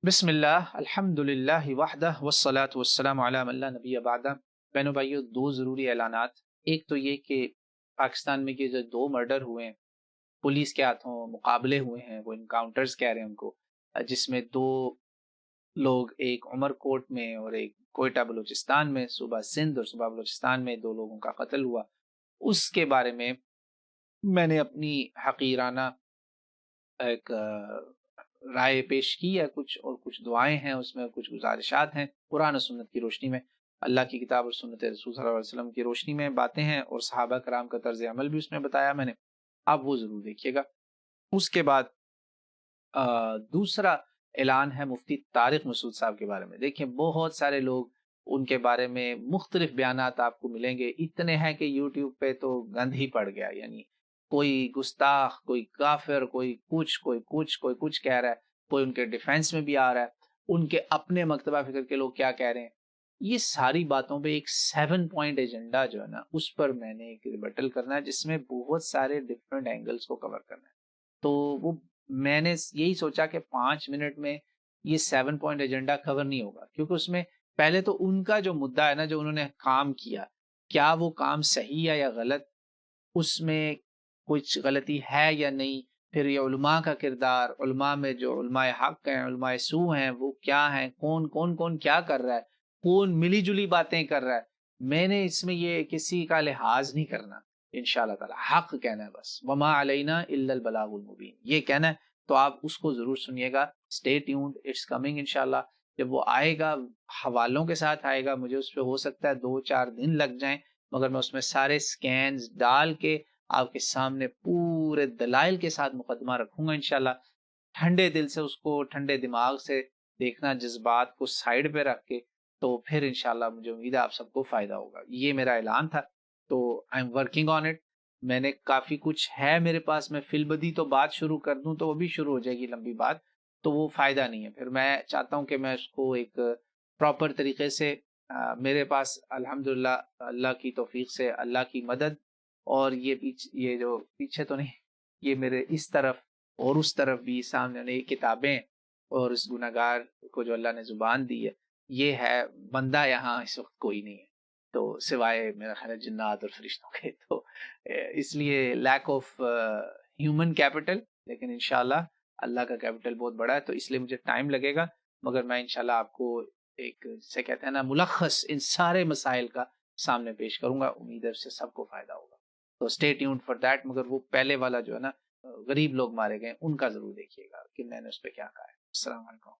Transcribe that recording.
بسم اللہ الحمد للہ وحدہ والصلاة والسلام علی من لا نبی بعدہ۔ بہنوں بھائیو، دو ضروری اعلانات۔ ایک تو یہ کہ پاکستان میں یہ جو دو مرڈر ہوئے ہیں، پولیس کے ہاتھوں مقابلے ہوئے ہیں، وہ انکاؤنٹرز کہہ رہے ہیں ان کو، جس میں دو لوگ، ایک عمر کوٹ میں اور ایک کوئٹہ بلوچستان میں، صوبہ سندھ اور صوبہ بلوچستان میں دو لوگوں کا قتل ہوا، اس کے بارے میں میں نے اپنی حقیرانہ ایک رائے پیش کی ہے، کچھ اور کچھ دعائیں ہیں اس میں، کچھ گزارشات ہیں قرآن و سنت کی روشنی میں، اللہ کی کتاب اور سنت رسول صلی اللہ علیہ وسلم کی روشنی میں باتیں ہیں، اور صحابہ کرام کا طرز عمل بھی اس میں بتایا میں نے، آپ وہ ضرور دیکھیے گا۔ اس کے بعد دوسرا اعلان ہے مفتی طارق مسعود صاحب کے بارے میں۔ دیکھیں، بہت سارے لوگ ان کے بارے میں مختلف بیانات آپ کو ملیں گے، اتنے ہیں کہ یوٹیوب پہ تو گند ہی پڑ گیا، یعنی کوئی گستاخ، کوئی کافر، کوئی کچھ کہہ رہا ہے، کوئی ان کے ڈیفینس میں بھی آ رہا ہے، ان کے اپنے مکتبہ فکر کے لوگ کیا کہہ رہے ہیں۔ یہ ساری باتوں پہ ایک 7 پوائنٹ ایجنڈا جو ہے نا، اس پر میں نے ایک ریبٹل کرنا ہے، جس میں بہت سارے ڈفرینٹ اینگلز کو کور کرنا ہے۔ تو وہ میں نے یہی سوچا کہ 5 منٹ میں یہ 7 پوائنٹ ایجنڈا کور نہیں ہوگا، کیونکہ اس میں پہلے تو ان کا جو مدعا ہے نا، جو انہوں نے کام کیا، کیا وہ کام صحیح ہے یا غلط، اس میں کچھ غلطی ہے یا نہیں، پھر یہ علماء کا کردار، علماء میں جو علماء حق ہیں، علماء سو ہیں، وہ کیا ہیں، کون کیا کر رہا ہے، کون ملی جلی باتیں کر رہا ہے۔ میں نے اس میں یہ کسی کا لحاظ نہیں کرنا، انشاءاللہ تعالی حق کہنا ہے بس، وما علینا الا البلاغ المبین، یہ کہنا ہے۔ تو آپ اس کو ضرور سنیے گا، اسٹے ٹیونڈ، اٹس کمنگ انشاءاللہ۔ جب وہ آئے گا، حوالوں کے ساتھ آئے گا، مجھے اس پہ ہو سکتا ہے 2-4 دن لگ جائیں، مگر میں اس میں سارے سکینز ڈال کے آپ کے سامنے پورے دلائل کے ساتھ مقدمہ رکھوں گا انشاءاللہ۔ ٹھنڈے دل سے اس کو، ٹھنڈے دماغ سے دیکھنا، جذبات کو سائڈ پہ رکھ کے، تو پھر انشاءاللہ مجھے امید ہے آپ سب کو فائدہ ہوگا۔ یہ میرا اعلان تھا، تو I am working on it. میں نے کافی کچھ ہے میرے پاس، میں فی البدی تو بات شروع کر دوں تو وہ بھی شروع ہو جائے گی لمبی بات، تو وہ فائدہ نہیں ہے۔ پھر میں چاہتا ہوں کہ میں اس کو ایک پراپر طریقے سے، میرے پاس الحمدللہ اللہ کی توفیق سے، اللہ کی مدد، اور یہ جو پیچھے تو نہیں، یہ میرے اس طرف اور اس طرف بھی سامنے یہ کتابیں، اور اس گناہگار کو جو اللہ نے زبان دی ہے، یہ ہے بندہ یہاں اس وقت کوئی نہیں ہے، تو سوائے میرا خیال ہے جنات اور فرشتوں کے، تو اس لیے لیک آف ہیومن کیپٹل، لیکن انشاءاللہ اللہ کا کیپٹل بہت بڑا ہے، تو اس لیے مجھے ٹائم لگے گا، مگر میں انشاءاللہ آپ کو ایک، جسے کہتے ہیں نا، ملخص ان سارے مسائل کا سامنے پیش کروں گا، امید ہے اس سے سب کو فائدہ ہوگا۔ تو اسٹے ٹیونڈ فار دیٹ۔ مگر وہ پہلے والا جو ہے نا، غریب لوگ مارے گئے، ان کا ضرور دیکھیے گا کہ میں نے اس پہ کیا کہا ہے۔ السلام علیکم۔